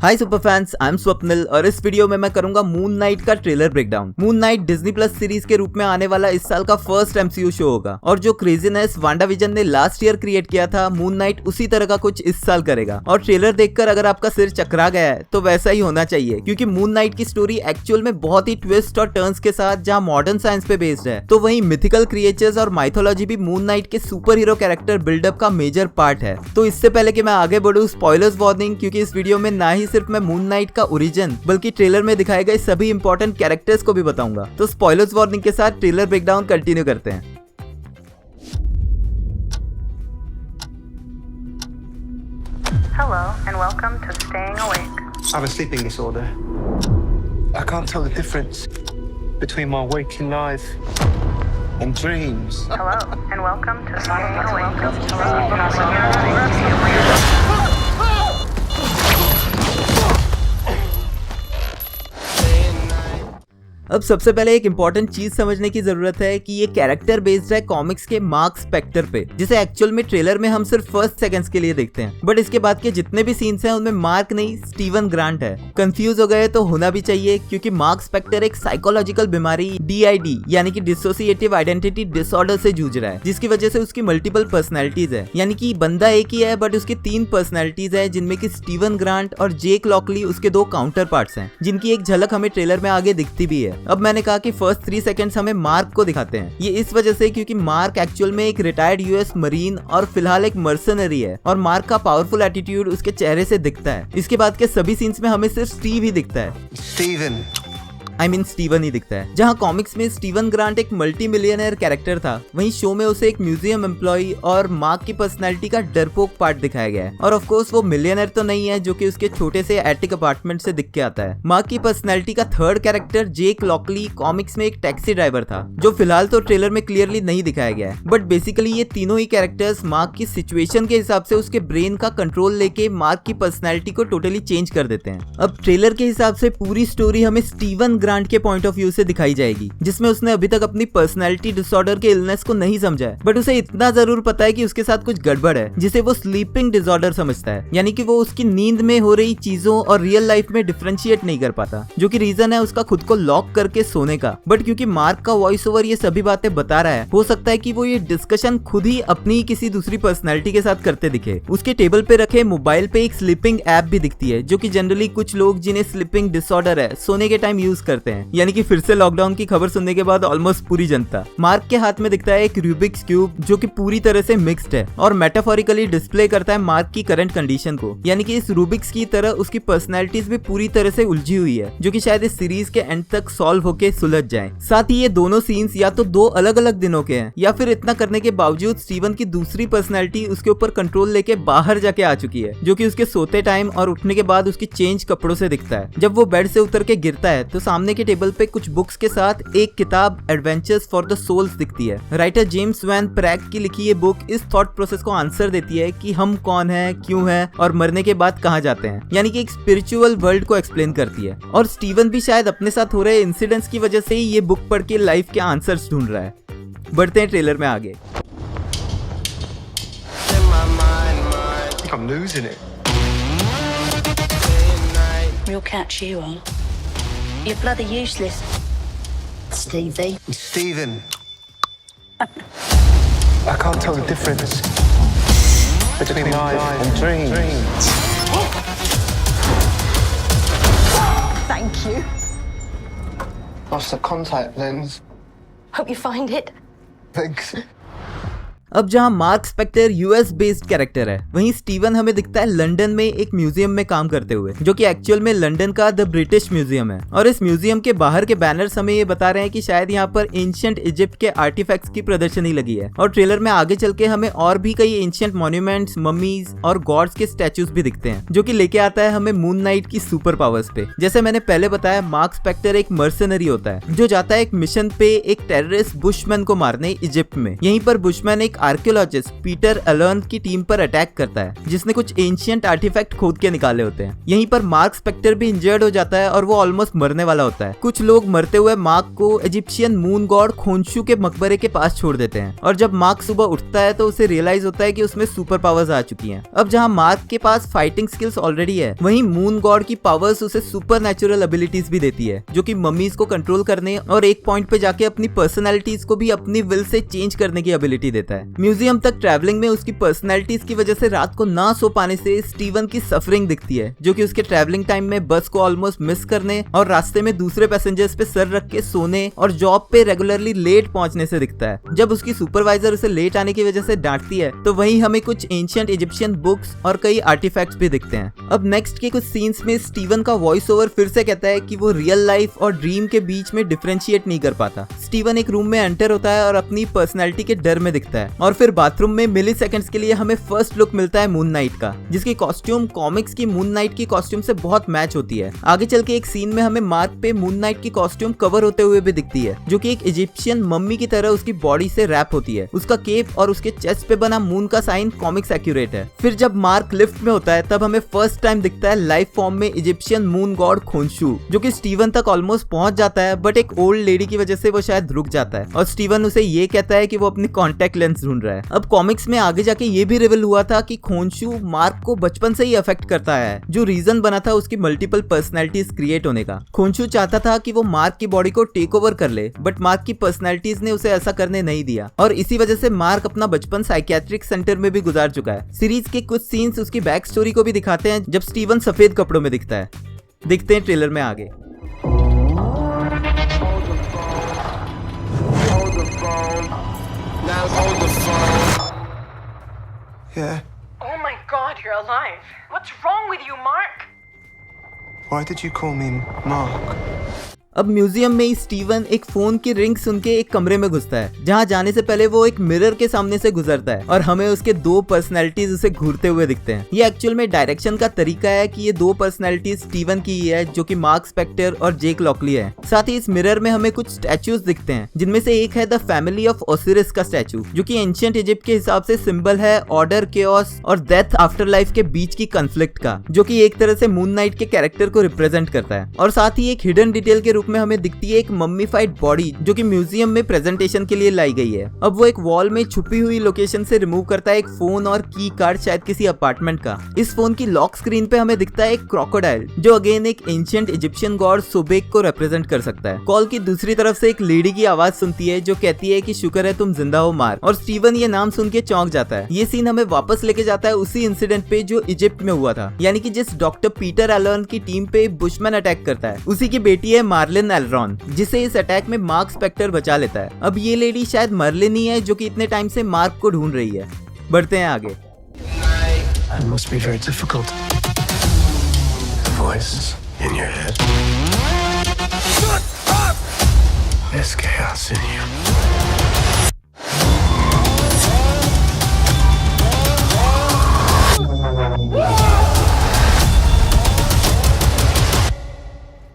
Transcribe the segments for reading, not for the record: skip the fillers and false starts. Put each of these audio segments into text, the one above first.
Hi super fans, I am Swapnil और इस video में मैं करूंगा मून नाइट का trailer breakdown. Moon night Disney plus series के रूप में आने वाला इस साल का फर्स्ट एमसीयू शो होगा और जो क्रेजीनेस वांडाविजन ने लास्ट ईयर क्रिएट किया था, मून नाइट उसी तरह का कुछ इस साल करेगा। और ट्रेलर देखकर अगर आपका सिर चकरा गया है तो वैसा ही होना चाहिए, क्योंकि मून नाइट की स्टोरी एक्चुअल में बहुत ही ट्विस्ट और टर्न्स के साथ जहां मॉडर्न साइंस पे बेस्ड है, तो वहीं मिथिकल क्रिएचर्स और माइथोलॉजी भी मून नाइट के सुपर हीरो कैरेक्टर बिल्डअप का मेजर पार्ट है। तो इससे पहले कि मैं आगे बढ़ूं, स्पॉयलर्स वार्निंग, क्योंकि इस वीडियो में ना ही सिर्फ मैं मून नाइट का ओरिजिन बल्कि ट्रेलर में दिखाए गए सभी इंपॉर्टेंट कैरेक्टर्स को भी बताऊंगा। तो स्पॉयलर्स वार्निंग के साथ ट्रेलर ब्रेकडाउन कंटिन्यू करते हैं। Hello and welcome to Staying Awake. I have a sleeping disorder. I can't tell the difference between my waking life and dreams. Hello and welcome to Staying Awake. अब सबसे पहले एक important चीज समझने की जरूरत है कि ये कैरेक्टर बेस्ड है कॉमिक्स के मार्क स्पेक्टर पे, जिसे एक्चुअल में ट्रेलर में हम सिर्फ फर्स्ट सेकंड्स के लिए देखते हैं। बट इसके बाद के जितने भी सीन्स हैं उनमें मार्क नहीं, स्टीवन ग्रांट है। कंफ्यूज हो गए तो होना भी चाहिए, क्योंकि मार्क स्पेक्टर एक साइकोलॉजिकल बीमारी DID यानी कि डिसोसिएटिव आइडेंटिटी डिसऑर्डर से जूझ रहा है, जिसकी वजह से उसकी मल्टीपल पर्सनैलिटीज है। यानी कि बंदा एक ही है बट उसकी 3 पर्सनैलिटीज है, जिनमें की स्टीवन ग्रांट और जेक लॉकली उसके 2 काउंटर पार्ट्स हैं, जिनकी एक झलक हमें ट्रेलर में आगे दिखती भी है। अब मैंने कहा कि फर्स्ट 3 सेकंड्स हमें मार्क को दिखाते हैं। ये इस वजह से क्योंकि मार्क एक्चुअल में एक रिटायर्ड US मरीन और फिलहाल एक मर्सनरी है, और मार्क का पावरफुल एटीट्यूड उसके चेहरे से दिखता है। इसके बाद के सभी सीन्स में हमें सिर्फ स्टीव ही दिखता है। स्टीवन ही दिखता है। जहां कॉमिक्स में स्टीवन ग्रांट एक मल्टी मिलियनर कैरेक्टर था, वहीं शो में उसे एक म्यूजियम एम्प्लॉय और मार्क की पर्सनैलिटी का डरपोक पार्ट दिखाया गया है। और ऑफ कोर्स वो मिलियनर तो नहीं है, जो कि उसके छोटे से एटिक अपार्टमेंट से दिख के आता है। मार्क की पर्सनैलिटी का थर्ड कैरेक्टर जेक लॉकली कॉमिक्स में एक टैक्सी ड्राइवर था, जो फिलहाल तो ट्रेलर में क्लियरली नहीं दिखाया गया है। बट बेसिकली ये तीनों ही कैरेक्टर्स मार्क की सिचुएशन के हिसाब से उसके ब्रेन का कंट्रोल लेके मार्क की पर्सनैलिटी को टोटली चेंज कर देते हैं। अब ट्रेलर के हिसाब से पूरी स्टोरी हमें स्टीवन ग्रांट के पॉइंट ऑफ व्यू से दिखाई जाएगी, जिसमें उसने अभी तक अपनी पर्सनैलिटी डिसऑर्डर के इलनेस को नहीं समझा है। बट उसे इतना जरूर पता है कि उसके साथ कुछ गड़बड़ है, जिसे वो स्लीपिंग डिसऑर्डर समझता है। यानी कि वो उसकी नींद में हो रही चीजों और रियल लाइफ में डिफरेंशिएट नहीं कर पाता, जो कि रीजन है उसका खुद को लॉक करके सोने का। बट क्योंकि मार्क का वॉइस ओवर ये सभी बातें बता रहा है, हो सकता है कि वो ये डिस्कशन खुद ही अपनी किसी दूसरी पर्सनैलिटी के साथ करते दिखे। उसके टेबल पे रखे मोबाइल पे एक स्लीपिंग ऐप भी दिखती है, जो कि जनरली कुछ लोग जिन्हें स्लीपिंग डिसऑर्डर है सोने के टाइम यूज करते हैं। यानी कि फिर से लॉकडाउन की खबर सुनने के बाद ऑलमोस्ट पूरी जनता। मार्क के हाथ में दिखता है एक रूबिक्स क्यूब, जो कि पूरी तरह से मिक्स्ड है और मेटाफोरिकली डिस्प्ले करता है मार्क की करंट कंडीशन को। यानी कि इस रूबिक्स की तरह उसकी पर्सनैलिटीज भी पूरी तरह से उलझी हुई है, जो कि शायद इस सीरीज के एंड तक सॉल्व होके सुलझ जाए। साथ ही ये दोनों सीन्स या तो 2 अलग अलग दिनों के हैं, या फिर इतना करने के बावजूद स्टीवन की दूसरी पर्सनैलिटी उसके ऊपर कंट्रोल लेके बाहर जाके आ चुकी है, जो कि उसके सोते टाइम और उठने के बाद उसकी चेंज कपड़ों से दिखता है। जब वो बेड से उतर के गिरता है तो सामने के टेबल पे कुछ बुक्स के साथ एक किताब एडवेंचर्स फॉर द सोल्स दिखती है। राइटर जेम्स वैन प्रैग की लिखी ये बुक इस थॉट प्रोसेस को आंसर देती है कि हम कौन हैं, क्यों हैं और मरने के बाद कहां जाते हैं। यानी कि एक स्पिरिचुअल वर्ल्ड को एक्सप्लेन करती है। और स्टीवन भी शायद अपने साथ हो रहे इंसिडेंट्स की वजह से ही ये बुक पढ़ के लाइफ के आंसर्स ढूंढ रहा है। बढ़ते हैं ट्रेलर में आगे। I'm losing it. We'll catch you on. You're bloody useless, Stevie. Steven. I can't tell the difference between life and dreams. Thank you. Lost the contact lens. Hope you find it. Thanks. अब जहां Mark Spector US based character है, वहीं Steven हमें दिखता है London में एक museum में काम करते हुए, जो कि एक्चुअल में लंदन का द ब्रिटिश म्यूजियम है। और इस म्यूजियम के बाहर के बैनर्स हमें ये बता रहे हैं कि शायद यहाँ पर एंशिएंट इजिप्ट के आर्टिफैक्ट्स की प्रदर्शनी लगी है। और ट्रेलर में आगे चल के हमें और भी कई एंशिएंट मॉन्यूमेंट्स, मम्मीज और गॉड्स के स्टैचूज भी दिखते हैं, जो कि लेके आता है हमें मून नाइट की सुपर पावर्स पे। जैसे मैंने पहले बताया, मार्क स्पेक्टर एक मर्सनरी होता है जो जाता है एक मिशन पे एक टेररिस्ट बुशमैन को मारने इजिप्ट में। यहीं पर बुशमैन एक आर्कियोलॉजिस्ट पीटर एलन की टीम पर अटैक करता है, जिसने कुछ एंशिएंट आर्टिफैक्ट खोद के निकाले होते हैं। यहीं पर मार्क स्पेक्टर भी इंजर्ड हो जाता है और वो ऑलमोस्ट मरने वाला होता है। कुछ लोग मरते हुए मार्क को इजिप्शियन मून गॉड खोंशू के मकबरे के पास छोड़ देते हैं और जब मार्क सुबह उठता है तो उसे रियलाइज होता है कि उसमें सुपर पावर्स आ चुकी हैं। अब जहां मार्क के पास फाइटिंग स्किल्स ऑलरेडी है, वहीं मून गॉड की पावर्स उसे सुपर नेचुरल एबिलिटीज भी देती है, जो कि मम्मीज को कंट्रोल करने और एक पॉइंट पे जाके अपनी पर्सनैलिटीज को भी अपनी विल से चेंज करने की एबिलिटी देता है। म्यूजियम तक ट्रैवलिंग में उसकी पर्सनैलिटीज की वजह से रात को ना सो पाने से स्टीवन की सफरिंग दिखती है, जो कि उसके ट्रैवलिंग टाइम में बस को ऑलमोस्ट मिस करने और रास्ते में दूसरे पैसेंजर्स पे सर रख के सोने और जॉब पे रेगुलरली लेट पहुंचने से दिखता है। जब उसकी सुपरवाइजर उसे लेट आने की वजह से डांटती है तो वहीं हमें कुछ एंशिएंट इजिप्शियन बुक्स और कई आर्टिफैक्ट्स भी दिखते हैं। अब नेक्स्ट के कुछ सीन्स में स्टीवन का वॉइस ओवर फिर से कहता है कि वो रियल लाइफ और ड्रीम के बीच में डिफरेंशिएट नहीं कर पाता। स्टीवन एक रूम में एंटर होता है और अपनी पर्सनैलिटी के डर में दिखता है और फिर बाथरूम में मिली सेकंड्स के लिए हमें फर्स्ट लुक मिलता है मून नाइट का, जिसकी कॉस्ट्यूम कॉमिक्स की मून नाइट की कॉस्ट्यूम से बहुत मैच होती है। आगे चल के एक सीन में हमें मार्क पे मून नाइट की कॉस्ट्यूम कवर होते हुए भी दिखती है, जो कि एक इजिप्शियन मम्मी की तरह उसकी बॉडी से रैप होती है। उसका केप और उसके चेस्ट पे बना मून का साइन कॉमिक्स एक्यूरेट है। फिर जब मार्क लिफ्ट में होता है तब हमें फर्स्ट टाइम दिखता है लाइव फॉर्म में इजिप्शियन मून गॉड खोंशू, जो कि स्टीवन तक ऑलमोस्ट पहुंच जाता है, बट एक ओल्ड लेडी की वजह से वो शायद रुक जाता है और स्टीवन उसे ये कहता है कि वो अपनी कॉन्टेक्ट लेंस ढूंढ रहा है। अब कॉमिक्स में आगे जाके ये भी रिवील हुआ था कि खोंशू मार्क को बचपन से ही अफेक्ट करता है, जो रीजन बना था उसकी मल्टीपल पर्सनैलिटीज क्रिएट होने का। खोंशू चाहता था कि वो मार्क की बॉडी को टेक ओवर कर ले, बट मार्क की पर्सनैलिटीज ने उसे ऐसा करने नहीं दिया और इसी वजह से मार्क अपना बचपन साइकियाट्रिक सेंटर में भी गुजार चुका है। सीरीज के कुछ सीन्स उसकी बैक स्टोरी को भी दिखाते हैं जब स्टीवन सफेद कपड़ों में दिखता है। दिखते हैं ट्रेलर में आगे। Yeah. Oh my god, you're alive. What's wrong with you, Mark? Why did you call me Mark? अब म्यूजियम में ही स्टीवन एक फोन की रिंग सुन के एक कमरे में घुसता है, जहां जाने से पहले वो एक मिरर के सामने से गुजरता है और हमें उसके दो पर्सनैलिटीज उसे घूरते हुए दिखते हैं। ये एक्चुअल में डायरेक्शन का तरीका है कि ये दो पर्सनैलिटीज स्टीवन की ही है, जो कि मार्क स्पेक्टर और जेक लॉकली है। साथ ही इस मिरर में हमें कुछ स्टैचूज दिखते हैं, जिनमें से एक है द फैमिली ऑफ ओसिरिस का स्टैचू, जो कि एंशिएंट इजिप्ट के हिसाब से सिंबल है ऑर्डर, केओस और डेथ आफ्टर लाइफ के बीच की कॉन्फ्लिक्ट का, जो कि एक तरह से मून नाइट के कैरेक्टर को रिप्रेजेंट करता है। और साथ ही एक हिडन डिटेल के में हमें दिखती है एक मम्मीफाइड बॉडी, जो कि म्यूजियम में प्रेजेंटेशन के लिए लाई गई है। अब वो एक वॉल में छुपी हुई लोकेशन से रिमूव करता है एक फोन और की कार्ड, शायद किसी अपार्टमेंट का। इस फोन की लॉक स्क्रीन पे हमें दिखता है एक क्रोकोडाइल, जो अगेन एक एंशिएंट इजिप्शियन गॉड सोबेक को रिप्रेजेंट कर सकता है। कॉल की दूसरी तरफ से एक लेडी की आवाज सुनती है, जो कहती है कि शुक्र है तुम जिंदा हो मार्क, और स्टीवन ये नाम सुन के चौंक जाता है। ये सीन हमें वापस लेके जाता है उसी इंसिडेंट पे जो इजिप्ट में हुआ था, यानी कि जिस डॉक्टर पीटर एलन की टीम पे बुशमैन अटैक करता है, उसी की बेटी है मार्लिन एलरॉन, जिसे इस अटैक में मार्क स्पेक्टर बचा लेता है। अब ये लेडी शायद मार्लिन ही है, जो कि इतने टाइम से मार्क को ढूंढ रही है। बढ़ते हैं आगे। It must be very difficult. The voice in your head. Shut up! There's chaos in you.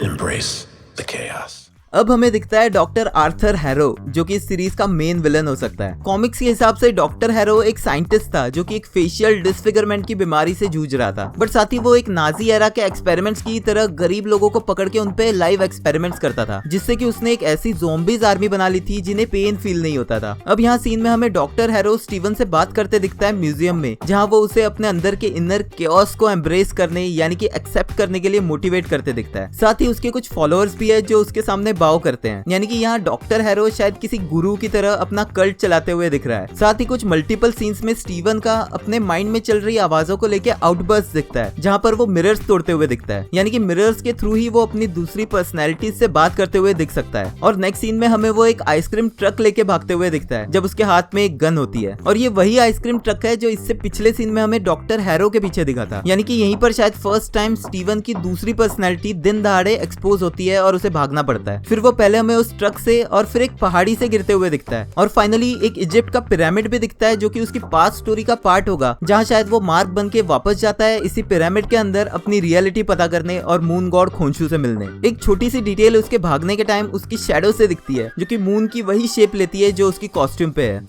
Embrace the chaos. अब हमें दिखता है डॉक्टर आर्थर हैरो, जो कि इस सीरीज का मेन विलन हो सकता है। कॉमिक्स के हिसाब से डॉक्टर हैरो एक साइंटिस्ट था, जो कि एक फेशियल डिसफिगरमेंट की बीमारी से जूझ रहा था, बट साथ ही वो एक नाजी एरा के एक्सपेरिमेंट्स की तरह गरीब लोगों को पकड़ के उनपे लाइव एक्सपेरिमेंट्स करता था, जिससे कि उसने एक ऐसी ज़ॉम्बीज आर्मी बना ली थी जिन्हें पेन फील नहीं होता था। अब यहाँ सीन में हमें डॉक्टर हैरो स्टीवन से बात करते दिखता है म्यूजियम में, जहाँ वो उसे अपने अंदर के इनर केओस को एम्ब्रेस करने यानी कि एक्सेप्ट करने के लिए मोटिवेट करते दिखता है। साथ ही उसके कुछ फॉलोअर्स भी है जो उसके सामने बाव करते हैं, यानी कि यहाँ डॉक्टर हैरो शायद किसी गुरु की तरह अपना कल्ट चलाते हुए दिख रहा है। साथ ही कुछ मल्टीपल सीन्स में स्टीवन का अपने माइंड में चल रही आवाजों को लेके आउटबर्स्ट दिखता है, जहाँ पर वो मिरर्स तोड़ते हुए दिखता है, यानी कि मिरर्स के थ्रू ही वो अपनी दूसरी पर्सनैलिटीज से बात करते हुए दिख सकता है। और नेक्स्ट सीन में हमें वो एक आइसक्रीम ट्रक लेके भागते हुए दिखता है, जब उसके हाथ में एक गन होती है, और ये वही आइसक्रीम ट्रक है जो इससे पिछले सीन में हमें डॉक्टर हैरो के पीछे दिखा था, यानी कि यहीं पर शायद फर्स्ट टाइम स्टीवन की दूसरी पर्सनैलिटी दिन दहाड़े एक्सपोज होती है और उसे भागना पड़ता है। फिर वो पहले हमें उस ट्रक से और फिर एक पहाड़ी से गिरते हुए दिखता है, और फाइनली एक इजिप्ट का पिरामिड भी दिखता है, जो कि उसकी पास्ट स्टोरी का पार्ट होगा, जहां शायद वो मार्क बन के वापस जाता है इसी पिरामिड के अंदर अपनी रियलिटी पता करने और मून गॉड खोंशू से मिलने। एक छोटी सी डिटेल उसके भागने के टाइम उसकी शैडो से दिखती है, जो कि मून की वही शेप लेती है जो उसकी कॉस्ट्यूम पे है।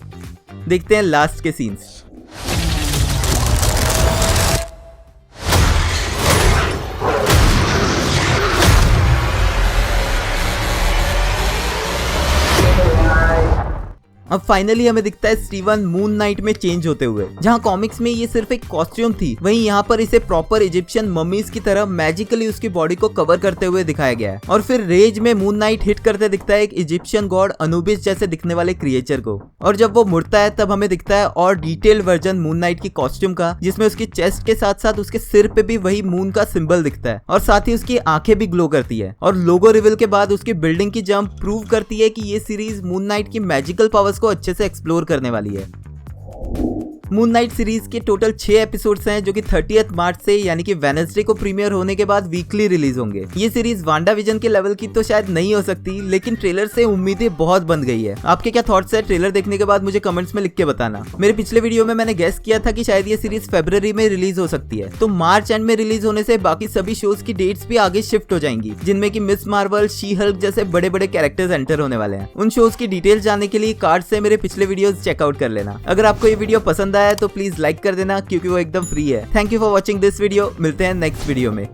देखते हैं लास्ट के सीन्स। अब फाइनली हमें दिखता है स्टीवन मून नाइट में चेंज होते हुए। जहां कॉमिक्स में ये सिर्फ एक कॉस्ट्यूम थी, वहीं यहाँ पर इसे प्रॉपर इजिप्शियन मम्मीज की तरह मैजिकली उसकी बॉडी को कवर करते हुए दिखाया गया है। और फिर रेज में मून नाइट हिट करते दिखता है एक इजिप्शियन गॉड अनुबिस जैसे दिखने वाले क्रिएचर को। और जब वो मुड़ता है तब हमें दिखता है और डिटेल्ड वर्जन मून नाइट की कॉस्ट्यूम का, जिसमें उसकी चेस्ट के साथ साथ उसके सिर पे भी वही मून का सिंबल दिखता है और साथ ही उसकी आंखें भी ग्लो करती है। और लोगो रिवील के बाद उसकी बिल्डिंग की जंप प्रूव करती है कि ये सीरीज मून नाइट की मैजिकल पावर्स को अच्छे से एक्सप्लोर करने वाली है। मून नाइट सीरीज के टोटल 6 एपिसोड्स हैं जो कि 30 मार्च से यानी कि वेडनेसडे को प्रीमियर होने के बाद वीकली रिलीज होंगे। ये सीरीज वांडा विजन के लेवल की तो शायद नहीं हो सकती, लेकिन ट्रेलर से उम्मीदें बहुत बन गई है। आपके क्या थॉट्स है ट्रेलर देखने के बाद मुझे कमेंट्स में लिख के बताना। मेरे पिछले वीडियो में मैंने गेस किया था कि शायद ये सीरीज फरवरी में रिलीज हो सकती है, तो मार्च एंड में रिलीज होने से बाकी सभी शोज की डेट्स भी आगे शिफ्ट हो जाएंगी, जिनमें की मिस मार्वल, शी हल्क जैसे बड़े बड़े कैरेक्टर्स एंटर होने वाले हैं। उन शोज की डिटेल जानने के लिए कार्ड से मेरे पिछले वीडियोस चेकआउट कर लेना। अगर आपको ये वीडियो पसंद आया तो प्लीज लाइक कर देना, क्योंकि वो एकदम फ्री है। Thank you for watching this video. मिलते हैं नेक्स्ट वीडियो में।